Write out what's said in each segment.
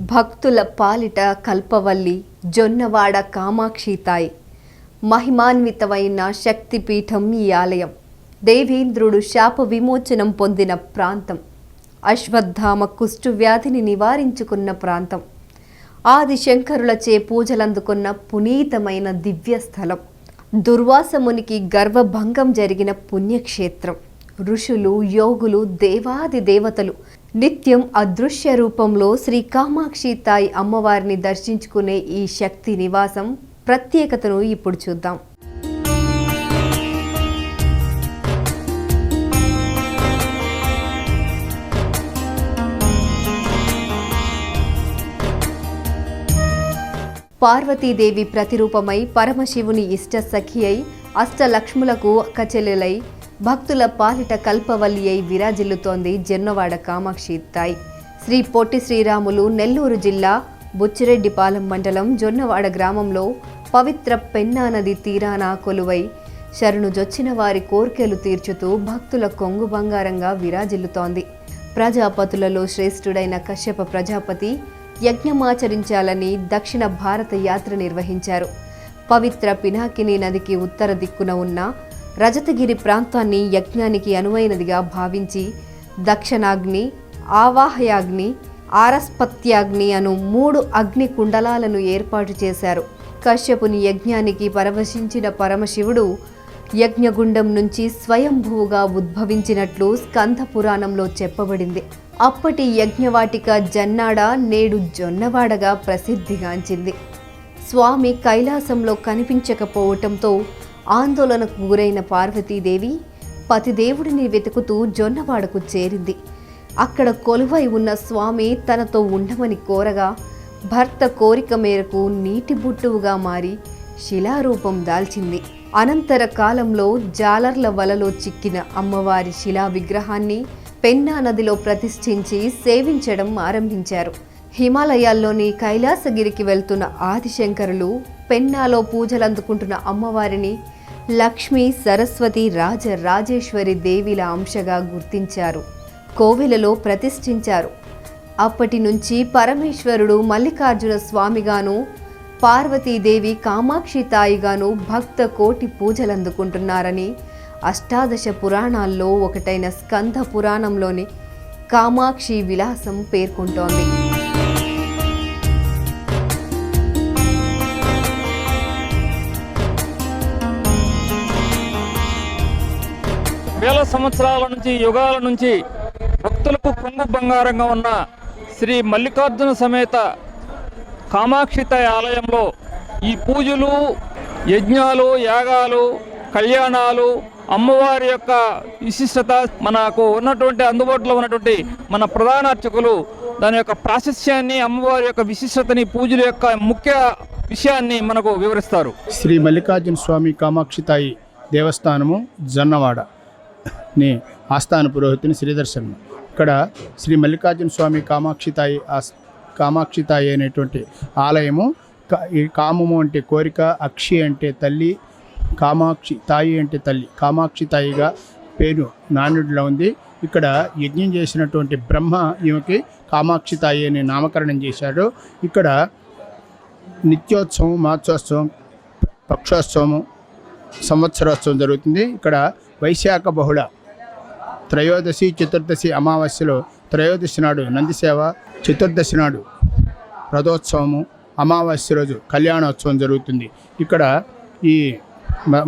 భక్తుల పాలిట కల్పవల్లి జొన్నవాడ కామాక్షితాయి మహిమాన్వితమైన శక్తిపీఠం ఈ ఆలయం. దేవేంద్రుడు శాప విమోచనం పొందిన ప్రాంతం. అశ్వత్థామ కుష్టు వ్యాధిని నివారించుకున్న ప్రాంతం. ఆదిశంకరులచే పూజలందుకున్న పునీతమైన దివ్యస్థలం. దుర్వాసమునికి గర్వభంగం జరిగిన పుణ్యక్షేత్రం. ఋషులు, యోగులు, దేవాది దేవతలు నిత్యం అదృశ్య రూపంలో శ్రీ కామాక్షి తాయి అమ్మవారిని దర్శించుకునే ఈ శక్తి నివాసం ప్రత్యేకతను ఇప్పుడు చూద్దాం. పార్వతీదేవి ప్రతిరూపమై పరమశివుని ఇష్ట సఖి అయి అష్టలక్ష్ములకు అక్కచెల్లెలై భక్తుల పాలిట కల్పవల్లి అయి విరాజిల్లుతోంది జొన్నవాడ కామాక్షి తాయి. శ్రీ పొట్టి శ్రీరాములు నెల్లూరు జిల్లా బుచ్చిరెడ్డిపాలెం మండలం జొన్నవాడ గ్రామంలో పవిత్ర పెన్నా నది తీరాన కొలువై శరణుజొచ్చిన వారి కోర్కెలు తీర్చుతూ భక్తుల కొంగు బంగారంగా విరాజిల్లుతోంది. ప్రజాపతులలో శ్రేష్ఠుడైన కశ్యప ప్రజాపతి యజ్ఞమాచరించాలని దక్షిణ భారత యాత్ర నిర్వహించారు. పవిత్ర పినాకిని నదికి ఉత్తర దిక్కున ఉన్న రజతగిరి ప్రాంతాన్ని యజ్ఞానికి అనువైనదిగా భావించి దక్షిణాగ్ని, ఆవాహయాగ్ని, ఆరస్పత్యాగ్ని అను 3 అగ్ని కుండలాలను ఏర్పాటు చేశారు. కశ్యపుని యజ్ఞానికి పరవశించిన పరమశివుడు యజ్ఞగుండం నుంచి స్వయంభూగా ఉద్భవించినట్లు స్కంద పురాణంలో చెప్పబడింది. అప్పటి యజ్ఞవాటిక జన్నాడ నేడు జొన్నవాడగా ప్రసిద్ధిగాంచింది. స్వామి కైలాసంలో కనిపించకపోవటంతో ఆందోళనకు గురైన పార్వతీదేవి పతిదేవుడిని వెతుకుతూ జొన్నవాడకు చేరింది. అక్కడ కొలువై ఉన్న స్వామి తనతో ఉండమని కోరగా భర్త కోరిక మేరకు నీటి బుట్టువుగా మారి శిలారూపం దాల్చింది. అనంతర కాలంలో జాలర్ల వలలో చిక్కిన అమ్మవారి శిలా విగ్రహాన్ని పెన్నా నదిలో ప్రతిష్ఠించి సేవించడం ఆరంభించారు. హిమాలయాల్లోని కైలాసగిరికి వెళ్తున్న ఆదిశంకరులు పెన్నాలో పూజలందుకుంటున్న అమ్మవారిని లక్ష్మీ, సరస్వతి, రాజరాజేశ్వరి దేవిల అంశగా గుర్తించారు. కోవెలలో ప్రతిష్ఠించారు. అప్పటి నుంచి పరమేశ్వరుడు మల్లికార్జున స్వామిగాను, పార్వతీదేవి కామాక్షి తాయిగాను భక్త కోటి పూజలందుకుంటున్నారని అష్టాదశ పురాణాల్లో ఒకటైన స్కంద పురాణంలోని కామాక్షి విలాసం పేర్కొంటోంది. వేల సంవత్సరాల నుంచి, యుగాల నుంచి భక్తులకు కొంగు బంగారంగా ఉన్న శ్రీ మల్లికార్జున సమేత కామాక్షితాయి ఆలయంలో ఈ పూజలు, యజ్ఞాలు, యాగాలు, కళ్యాణాలు, అమ్మవారి యొక్క విశిష్టత, మనకు ఉన్నటువంటి అందుబాటులో ఉన్నటువంటి మన ప్రధాన అర్చకులు దాని యొక్క ప్రాశస్యాన్ని, అమ్మవారి యొక్క విశిష్టతని, పూజల యొక్క ముఖ్య విషయాన్ని మనకు వివరిస్తారు. శ్రీ మల్లికార్జున స్వామి కామాక్షితాయి దేవస్థానము జొన్నవాడ ని ఆస్థాన పురోహితుని శ్రీదర్శనం. ఇక్కడ శ్రీ మల్లికార్జున స్వామి కామాక్షితాయి అనేటువంటి ఆలయము. కామము అంటే కోరిక, అక్షి అంటే తల్లి, కామాక్షి తాయి అంటే తల్లి. కామాక్షి తాయిగా పేరు నానుడిలో ఉంది. ఇక్కడ యజ్ఞం చేసినటువంటి బ్రహ్మ ఈమెకి కామాక్షి తాయి అని నామకరణం చేశాడు. ఇక్కడ నిత్యోత్సవం, మాసోత్సవం, పక్షోత్సవము, సంవత్సరోత్సవం జరుగుతుంది. ఇక్కడ వైశాఖ బహుళ త్రయోదశి, చతుర్దశి అమావాస్యలో త్రయోదశి నాడు నందిసేవ, చతుర్దశి నాడు రథోత్సవము, అమావాస్య రోజు కళ్యాణోత్సవం జరుగుతుంది. ఇక్కడ ఈ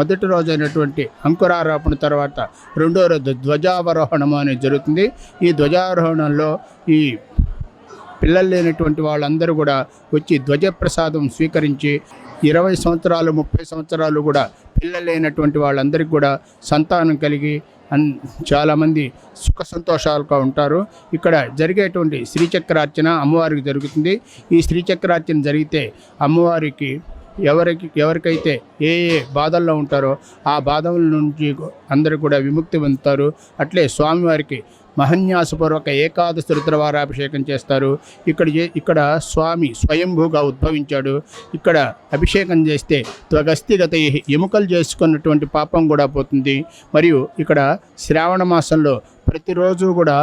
మొదటి రోజు అయినటువంటి అంకురారోపణ తర్వాత రెండో రోజు ధ్వజావరోహణము అనేది జరుగుతుంది. ఈ ధ్వజారోహణంలో ఈ పిల్లలు లేనటువంటి వాళ్ళందరూ కూడా వచ్చి ధ్వజప్రసాదం స్వీకరించి 20 సంవత్సరాలు 30 సంవత్సరాలు కూడా పిల్లలు లేనటువంటి వాళ్ళందరికీ కూడా సంతానం కలిగి చాలామంది సుఖ సంతోషాలుగా ఉంటారు. ఇక్కడ జరిగేటువంటి శ్రీచక్రార్చన అమ్మవారికి జరుగుతుంది. ఈ శ్రీచక్రార్చన జరిగితే అమ్మవారికి ఎవరికైతే ఏ బాధల్లో ఉంటారో ఆ బాధల నుంచి అందరూ కూడా విముక్తి పొందుతారు. అట్లే స్వామివారికి మహన్యాసపూర్వక ఏకాదశి రుద్రవారాభిషేకం చేస్తారు. ఇక్కడ స్వామి స్వయంభూగా ఉద్భవించాడు. ఇక్కడ అభిషేకం చేస్తే త్వగస్తిగత ఎముకలు చేసుకున్నటువంటి పాపం కూడా పోతుంది. మరియు ఇక్కడ శ్రావణ మాసంలో ప్రతిరోజు కూడా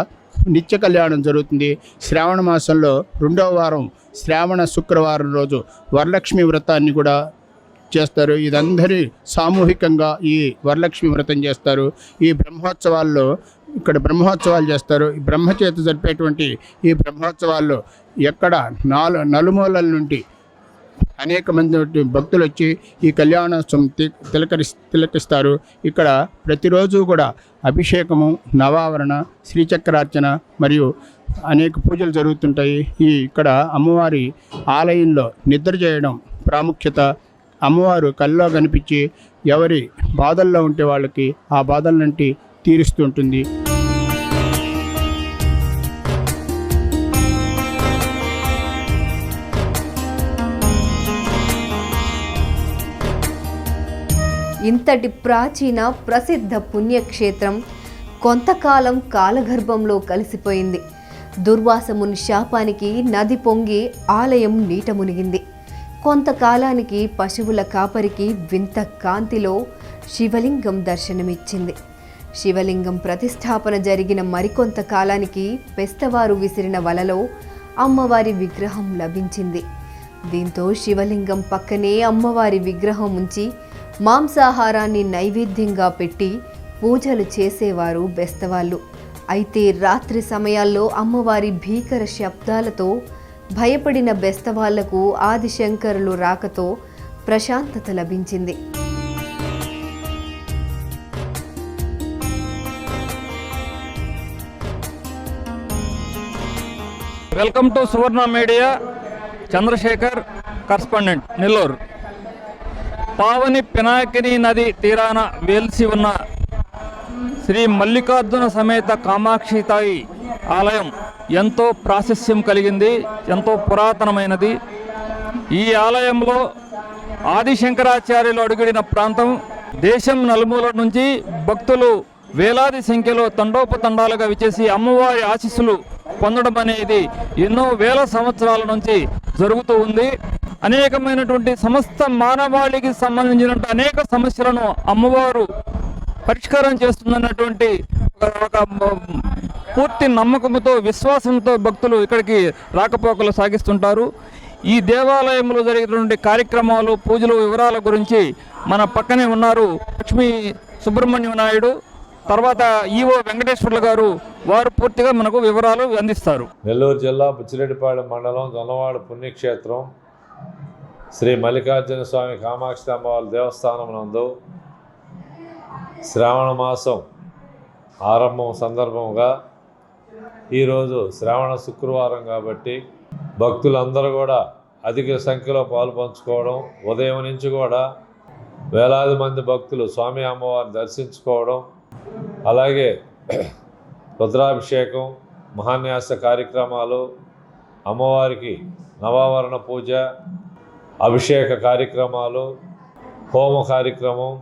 నిత్య కళ్యాణం జరుగుతుంది. శ్రావణ మాసంలో 2వ వారం శ్రావణ శుక్రవారం రోజు వరలక్ష్మి వ్రతాన్ని కూడా చేస్తారు. ఇదందరి సామూహికంగా ఈ వరలక్ష్మి వ్రతం చేస్తారు. ఈ బ్రహ్మోత్సవాల్లో ఇక్కడ బ్రహ్మోత్సవాలు చేస్తారు. ఈ బ్రహ్మచేత జరిపేటువంటి ఈ బ్రహ్మోత్సవాల్లో ఎక్కడ నలుమూలల నుండి అనేక మంది భక్తులు వచ్చి ఈ కళ్యాణోత్సవం తిలకిస్తారు. ఇక్కడ ప్రతిరోజు కూడా అభిషేకము, నవావరణ, శ్రీచక్రార్చన మరియు అనేక పూజలు జరుగుతుంటాయి. ఇక్కడ అమ్మవారి ఆలయంలో నిద్ర చేయడం ప్రాముఖ్యత. అమ్మవారు కల్లో కనిపించి ఎవరి బాధల్లో ఉంటే వాళ్ళకి ఆ బాధల నుండి తీరుస్తుంటుంది. ఇంతటి ప్రాచీన ప్రసిద్ధ పుణ్యక్షేత్రం కొంతకాలం కాలగర్భంలో కలిసిపోయింది. దుర్వాసముని శాపానికి నది పొంగి ఆలయం నీట మునిగింది. కొంతకాలానికి పశువుల కాపరికి వింత కాంతిలో శివలింగం దర్శనమిచ్చింది. శివలింగం ప్రతిష్టాపన జరిగిన మరికొంత కాలానికి పెస్తవారు విసిరిన వలలో అమ్మవారి విగ్రహం లభించింది. దీంతో శివలింగం పక్కనే అమ్మవారి విగ్రహం ఉంచి మాంసాహారాన్ని నైవేద్యంగా పెట్టి పూజలు చేసేవారు బెస్తవాళ్ళు. అయితే రాత్రి సమయాల్లో అమ్మవారి భీకర శబ్దాలతో భయపడిన బెస్తవాళ్లకు ఆదిశంకరులు రాకతో ప్రశాంతత లభించింది. Welcome to Suvarna Media. Chandrasekhar, correspondent, Nellore. పావని పినాకిని నది తీరాన వేల్సి ఉన్న శ్రీ మల్లికార్జున సమేత కామాక్షి తాయి ఆలయం ఎంతో ప్రాశస్త్యం కలిగింది, ఎంతో పురాతనమైనది. ఈ ఆలయంలో ఆదిశంకరాచార్యులు అడుగుడిన ప్రాంతం. దేశం నలుమూల నుంచి భక్తులు వేలాది సంఖ్యలో తండోపతండాలుగా విచ్చేసి అమ్మవారి ఆశీస్సులు పొందడం అనేది ఎన్నో వేల సంవత్సరాల నుంచి జరుగుతూ ఉంది. అనేకమైనటువంటి సమస్త మానవాళికి సంబంధించిన అనేక సమస్యలను అమ్మవారు పరిష్కారం చేస్తుందన్నటువంటి ఒక పూర్తి నమ్మకంతో, విశ్వాసంతో భక్తులు ఇక్కడికి రాకపోకలు సాగిస్తుంటారు. ఈ దేవాలయంలో జరిగేటువంటి కార్యక్రమాలు, పూజలు వివరాల గురించి మన పక్కనే ఉన్నారు లక్ష్మీ సుబ్రహ్మణ్యం నాయుడు, తర్వాత ఈవో వెంకటేశ్వర్లు గారు. వారు పూర్తిగా మనకు వివరాలు అందిస్తారు. నెల్లూరు జిల్లా బుచ్చిరెడ్డిపాళెం మండలం దొన్నవాడ పుణ్యక్షేత్రం శ్రీ మల్లికార్జున స్వామి కామాక్షి అమ్మవారి దేవస్థానం నందు శ్రావణ మాసం ఆరంభం సందర్భంగా ఈరోజు శ్రావణ శుక్రవారం కాబట్టి భక్తులందరూ కూడా అధిక సంఖ్యలో పాలు పంచుకోవడం, ఉదయం నుంచి కూడా వేలాది మంది భక్తులు స్వామి అమ్మవారిని దర్శించుకోవడం, అలాగే రుద్రాభిషేకం, మహాన్యాస కార్యక్రమాలు, అమ్మవారికి నవావరణ పూజ, అభిషేక కార్యక్రమాలు, హోమ కార్యక్రమం,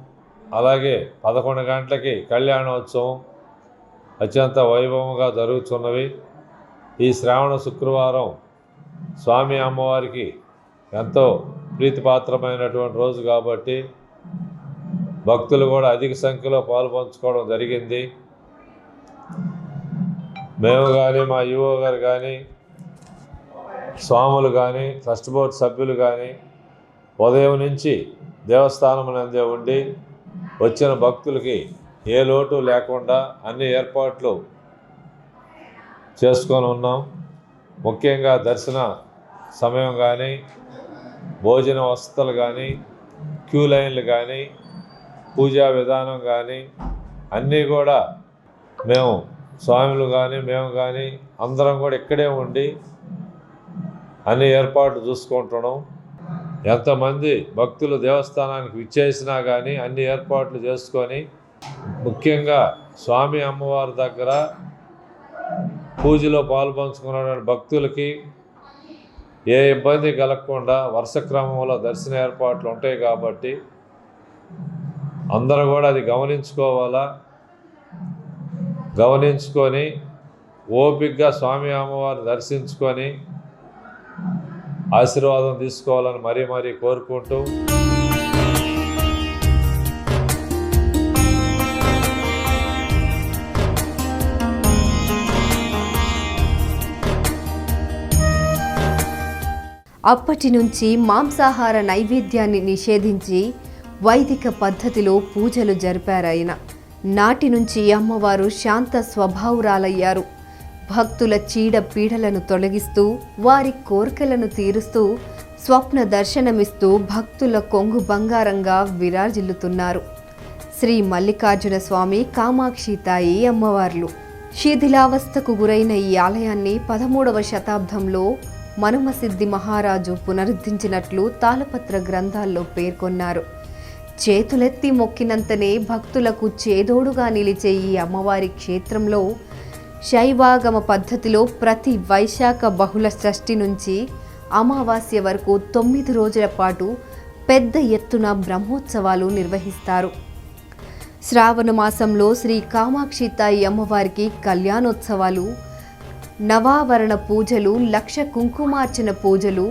అలాగే 11 గంటలకి కళ్యాణోత్సవం అత్యంత వైభవంగా జరుగుతున్నవి. ఈ శ్రావణ శుక్రవారం స్వామి అమ్మవారికి ఎంతో ప్రీతిపాత్రమైనటువంటి రోజు కాబట్టి భక్తులు కూడా అధిక సంఖ్యలో పాల్పంచుకోవడం జరిగింది. మేము కానీ, మా ఈవో గారు కానీ, స్వాములు కానీ, ట్రస్ట్ బోర్డు సభ్యులు కానీ ఉదయం నుంచి దేవస్థానం నందే ఉండి వచ్చిన భక్తులకి ఏ లోటు లేకుండా అన్ని ఏర్పాట్లు చేసుకొని ఉన్నాం. ముఖ్యంగా దర్శన సమయం కానీ, భోజన వసతులు కానీ, క్యూ లైన్లు కానీ, పూజా విధానం కానీ అన్నీ కూడా మేము స్వాములు కానీ, మేము కానీ అందరం కూడా ఇక్కడే ఉండి అన్ని ఏర్పాట్లు చూసుకుంటున్నాం. ఎంతమంది భక్తులు దేవస్థానానికి విచ్చేసినా కానీ అన్ని ఏర్పాట్లు చేసుకొని, ముఖ్యంగా స్వామి అమ్మవారి దగ్గర పూజలో పాల్పంచుకున్న భక్తులకి ఏ ఇబ్బంది కలగకుండా వరుస క్రమంలో దర్శన ఏర్పాట్లు ఉంటాయి కాబట్టి అందరూ కూడా అది గమనించుకోవాలా. గమనించుకొని ఓపికగా స్వామి అమ్మవారిని దర్శించుకొని ఆశీర్వాదం తీసుకోవాలని మరీ కోరుకుంటూ అప్పటి నుంచి మాంసాహార నైవేద్యాన్ని నిషేధించి వైదిక పద్ధతిలో పూజలు జరిపారాయన. నాటి నుంచి అమ్మవారు శాంత స్వభావురాలయ్యారు. భక్తుల చీడ పీడలను తొలగిస్తూ వారి కోరికలను తీరుస్తూ స్వప్న దర్శనమిస్తూ భక్తుల కొంగు బంగారంగా విరాజిల్లుతున్నారు శ్రీ మల్లికార్జున స్వామి, కామాక్షి తాయి అమ్మవార్లు. శిథిలావస్థకు గురైన ఈ ఆలయాన్ని 13వ శతాబ్దంలో మనుమసిద్ధి మహారాజు పునరుద్ధరించినట్లు తాళపత్ర గ్రంథాల్లో పేర్కొన్నారు. చేతులెత్తి మొక్కినంతనే భక్తులకు చేదోడుగా నిలిచే ఈ అమ్మవారి క్షేత్రంలో శైవాగమ పద్ధతిలో ప్రతి వైశాఖ బహుళ షష్ఠి నుంచి అమావాస్య వరకు 9 రోజుల పాటు పెద్ద ఎత్తున బ్రహ్మోత్సవాలు నిర్వహిస్తారు. శ్రావణ మాసంలో శ్రీ కామాక్షి తాయి అమ్మవారికి కళ్యాణోత్సవాలు, నవావరణ పూజలు, 1,00,000 కుంకుమార్చన పూజలు,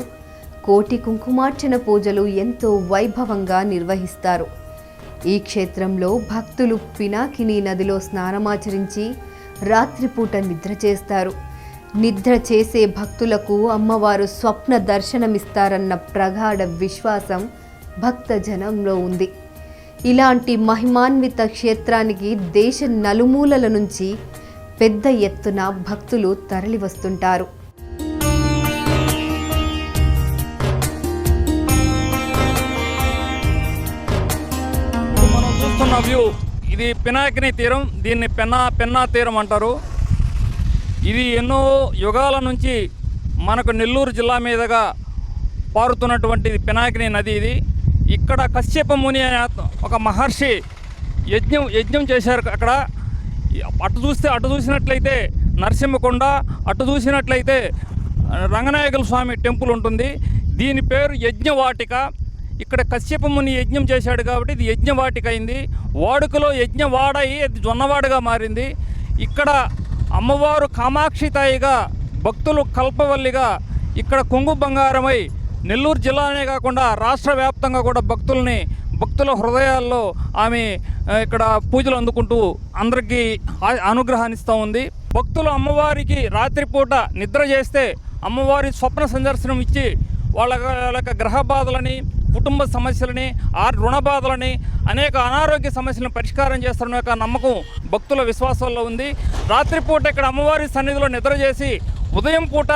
1,00,000 కుంకుమార్చన పూజలు ఎంతో వైభవంగా నిర్వహిస్తారు. ఈ క్షేత్రంలో భక్తులు పినాకిని నదిలో స్నానమాచరించి రాత్రిపూట నిద్ర చేస్తారు. నిద్ర చేసే భక్తులకు అమ్మవారు స్వప్న దర్శనమిస్తారన్న ప్రగాఢ విశ్వాసం భక్తజనంలో ఉంది. ఇలాంటి మహిమాన్విత క్షేత్రానికి దేశ నలుమూలల నుంచి పెద్ద ఎత్తున భక్తులు తరలివస్తుంటారు. మనం చూస్తున్న వ్యూ ఇది పినాకిని తీరం. దీన్ని పెన్నా తీరం అంటారు. ఇది ఎన్నో యుగాల నుంచి మనకు నెల్లూరు జిల్లా మీదుగా పారుతున్నటువంటి పినాకిని నది. ఇది ఇక్కడ కశ్యప ముని అనే ఒక మహర్షి యజ్ఞం చేశారు. అక్కడ అటు చూసినట్లయితే నరసింహకొండ, అటు చూసినట్లయితే రంగనాయకుల స్వామి టెంపుల్ ఉంటుంది. దీని పేరు యజ్ఞవాటిక. ఇక్కడ కశ్యప ముని యజ్ఞం చేశాడు కాబట్టి ఇది యజ్ఞవాటిక అయింది. వాడుకలో యజ్ఞవాడయి అది జొన్నవాడుగా మారింది. ఇక్కడ అమ్మవారు కామాక్షి తాయిగా, భక్తులు కల్పవల్లిగా ఇక్కడ కొంగు బంగారమై నెల్లూరు జిల్లానే కాకుండా రాష్ట్ర వ్యాప్తంగా కూడా భక్తుల హృదయాల్లో ఆమె ఇక్కడ పూజలు అందుకుంటూ అందరికీ అనుగ్రహాన్ని ఇస్తూ ఉంది. భక్తులు అమ్మవారికి రాత్రిపూట నిద్ర చేస్తే అమ్మవారి స్వప్న సందర్శనం ఇచ్చి వాళ్ళ గ్రహ బాధలని, కుటుంబ సమస్యలని, రుణ బాధలని, అనేక అనారోగ్య సమస్యలను పరిష్కారం చేస్తున్న యొక్క నమ్మకం భక్తుల విశ్వాసాల్లో ఉంది. రాత్రిపూట ఇక్కడ అమ్మవారి సన్నిధిలో నిద్ర చేసి ఉదయం పూట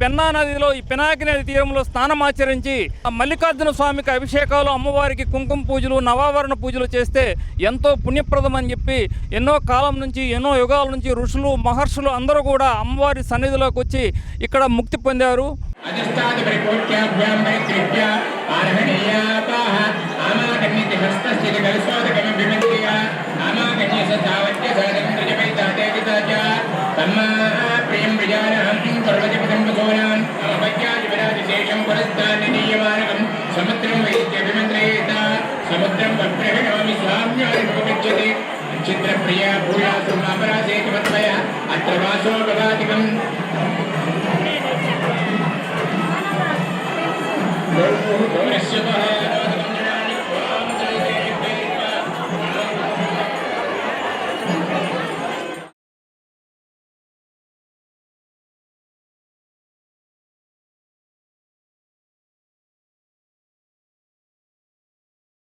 పెన్నా నదిలో ఈ పినాకిని నది తీరంలో స్నానమాచరించి మల్లికార్జున స్వామికి అభిషేకాలు, అమ్మవారికి కుంకుమ పూజలు, నవావరణ పూజలు చేస్తే ఎంతో పుణ్యప్రదం అని చెప్పి ఎన్నో కాలం నుంచి, ఎన్నో యుగాల నుంచి ఋషులు, మహర్షులు అందరూ కూడా అమ్మవారి సన్నిధిలోకి వచ్చి ఇక్కడ ముక్తి పొందారు. సముద్రం వైద్యభిమంత్రయేత సముద్రం వక్రహిణోమి స్వామ్యానుభవిష్యతి చిత్రప్రియ భూయాసు మాపరాసేకమత్వయ అత్ర వాసో గవాధికం గౌరస్యతః